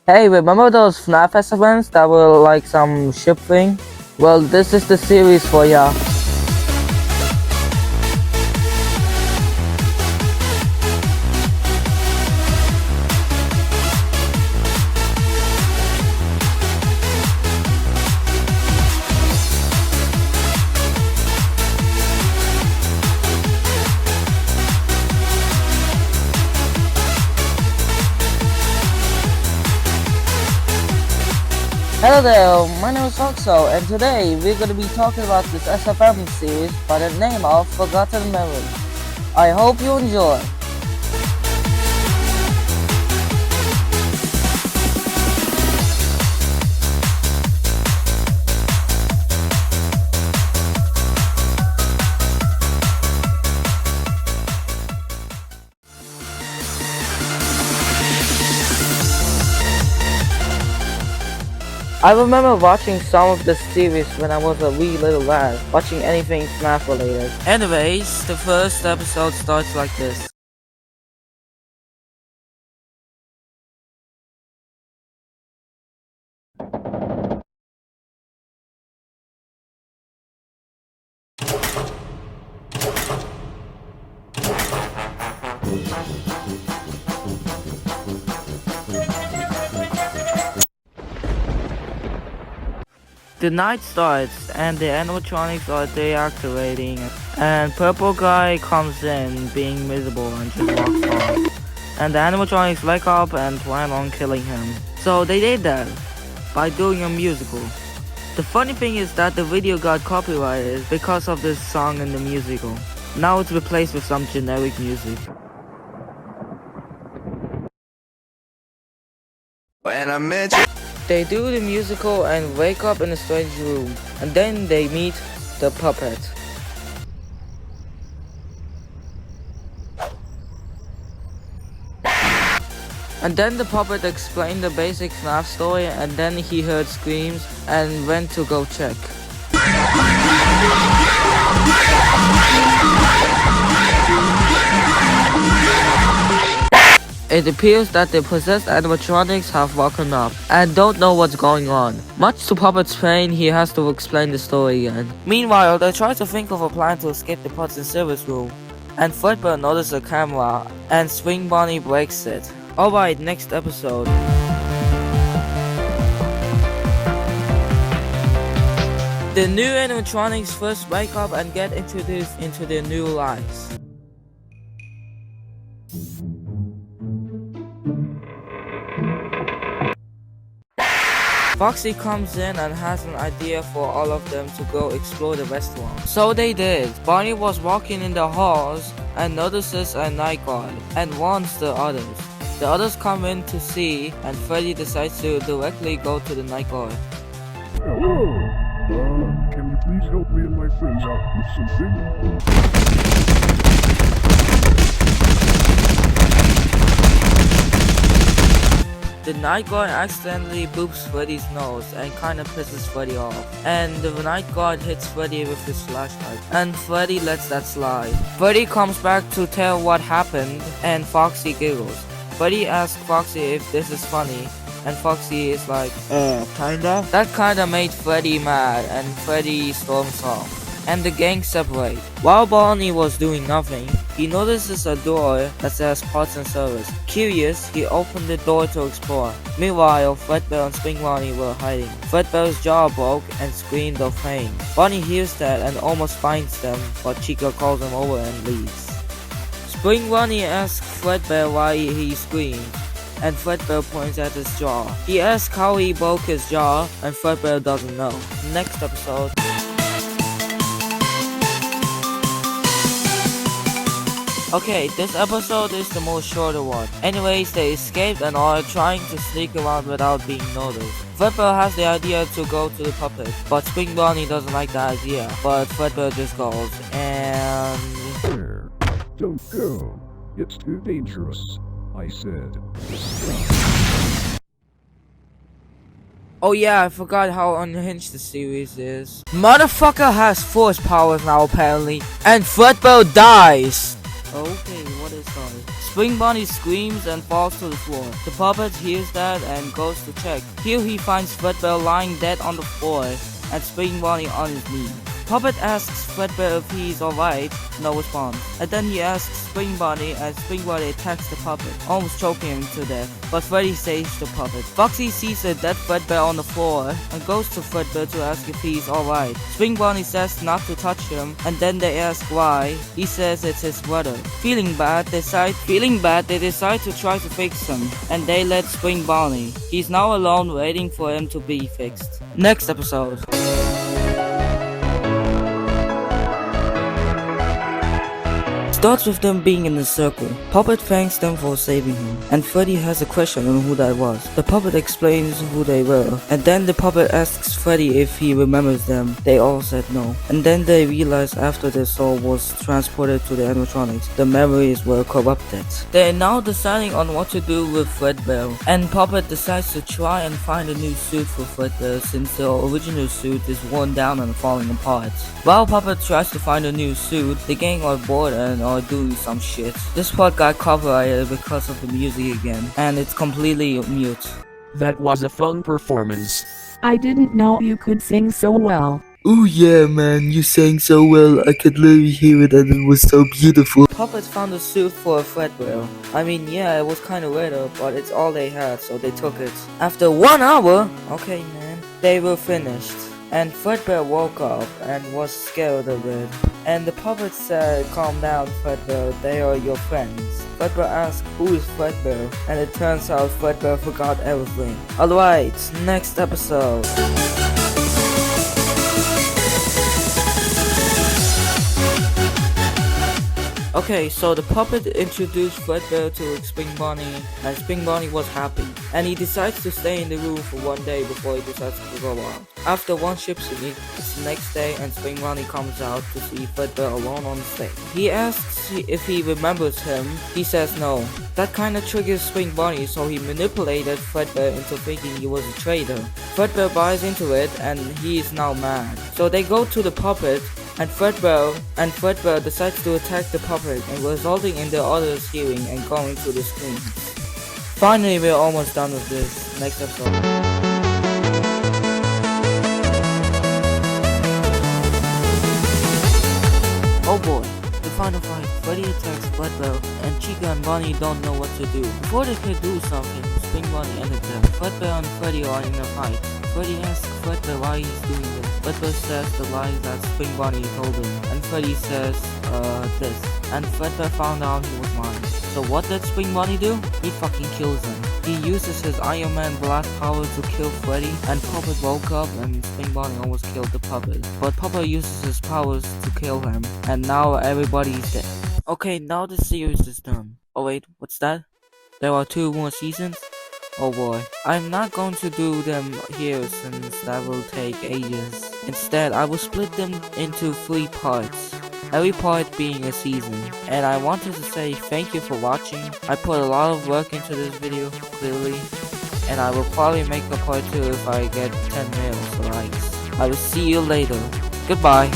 Hey, remember those FNAF events that were like some ship thing? Well, this is the series for ya. Hello there, my name is Foxo, and today we're going to be talking about this SFM series by the name of Forgotten Memories. I hope you enjoy. I remember watching some of the series when I was a wee little lad, watching anything FNAF related. Anyways, the first episode starts like this. The night starts and the animatronics are deactivating, and purple guy comes in being miserable and just walks off. And the animatronics wake up and plan on killing him. So they did that by doing a musical. The funny thing is that the video got copyrighted because of this song in the musical. Now it's replaced with some generic music. When I met you. They do the musical and wake up in a strange room, and then they meet the puppet. And then the puppet explained the basic FNAF story, and then he heard screams and went to go check. It appears that the possessed animatronics have woken up and don't know what's going on. Much to Puppet's pain, he has to explain the story again. Meanwhile, they try to think of a plan to escape the Pots and Service room, and Fredbear notices a camera, and Swing Bonnie breaks it. Alright, next episode. The new animatronics first wake up and get introduced into their new lives. Foxy comes in and has an idea for all of them to go explore the restaurant. So they did. Bonnie was walking in the halls and notices a night guard and warns the others. The others come in to see, and Freddy decides to directly go to the night guard. Hello! Can you please help me and my friends out with something? The night guard accidentally boops Freddy's nose and kinda pisses Freddy off. And the night guard hits Freddy with his flashlight, and Freddy lets that slide. Freddy comes back to tell what happened, and Foxy giggles. Freddy asks Foxy if this is funny, and Foxy is like, kinda? That kinda made Freddy mad, and Freddy storms off, and the gang separate. While Bonnie was doing nothing, he notices a door that says Pots and Service. Curious, he opened the door to explore. Meanwhile, Fredbear and Spring Bonnie were hiding. Fredbear's jaw broke and screamed of pain. Bonnie hears that and almost finds them, but Chica calls him over and leaves. Spring Bonnie asks Fredbear why he screamed, and Fredbear points at his jaw. He asks how he broke his jaw, and Fredbear doesn't know. Next episode. Okay, this episode is the most shorter one. Anyways, they escaped and are trying to sneak around without being noticed. Fredbear has the idea to go to the puppet, but Spring Bonnie doesn't like the idea. But Fredbear just goes, and... There. Don't go. It's too dangerous, I said. Oh yeah, I forgot how unhinged the series is. Motherfucker has force powers now apparently, and Fredbear dies! Okay, what is that? Spring Bonnie screams and falls to the floor. The puppet hears that and goes to check. Here he finds Fredbear lying dead on the floor and Spring Bonnie on his knee. Puppet asks Fredbear if he's alright, no response. And then he asks Spring Bonnie and Spring Bonnie attacks the puppet, almost choking him to death. But Freddy saves the puppet. Foxy sees a dead Fredbear on the floor and goes to Fredbear to ask if he's alright. Spring Bonnie says not to touch him and then they ask why. He says it's his brother. Feeling bad, they decide to try to fix him and they let Spring Bonnie. He's now alone waiting for him to be fixed. Next episode. Starts with them being in a circle. Puppet thanks them for saving him, and Freddy has a question on who that was. The puppet explains who they were, and then the puppet asks Freddy if he remembers them. They all said no, and then they realize after their soul was transported to the animatronics, the memories were corrupted. They are now deciding on what to do with Fredbear, and Puppet decides to try and find a new suit for Fredbear since the original suit is worn down and falling apart. While Puppet tries to find a new suit, the gang are bored and are doing some shit. This part got copyrighted because of the music again, and it's completely mute. That was a fun performance. I didn't know you could sing so well. Oh yeah, man, you sang so well. I could literally hear it and it was so beautiful. Puppet found a suit for a Fredbear. I mean, yeah, it was kinda weird, but it's all they had, so they took it. After 1 hour, okay man, they were finished. And Fredbear woke up and was scared a bit. And the puppet said, calm down Fredbear, they are your friends. Fredbear asked, who is Fredbear? And it turns out Fredbear forgot everything. Alright, next episode. Okay, so the puppet introduced Fredbear to Spring Bonnie, and Spring Bonnie was happy. And he decides to stay in the room for 1 day before he decides to go out. After one ship scene, it's the next day and Spring Bonnie comes out to see Fredbear alone on the stage. He asks if he remembers him. He says no. That kinda triggers Spring Bonnie, so he manipulated Fredbear into thinking he was a traitor. Fredbear buys into it and he is now mad. So they go to the puppet and Fredbear decides to attack the puppet and resulting in the others hearing and going to the screen. Finally, we're almost done with this. Next episode. Oh boy, the final fight. Freddy attacks Fredbear and Chica and Bonnie don't know what to do. Before they could do something, Spring Bonnie ended them. Fredbear and Freddy are in a fight. Freddy asks Fredbear why he's doing this. Fredbear says the lies that Spring Bonnie told him. And Freddy says, this. And Fredbear found out he was lying. So what did Spring Bonnie do? He fucking kills him. He uses his Iron Man blast power to kill Freddy, and Puppet woke up and Spring Bonnie almost killed the puppet. But Puppet uses his powers to kill him, and now everybody's dead. Okay, now the series is done. Oh wait, what's that? There are 2 more seasons? Oh boy. I'm not going to do them here since that will take ages. Instead, I will split them into 3 parts. Every part being a season. And I wanted to say thank you for watching. I put a lot of work into this video, clearly. And I will probably make a part 2 if I get 10 million likes. I will see you later. Goodbye.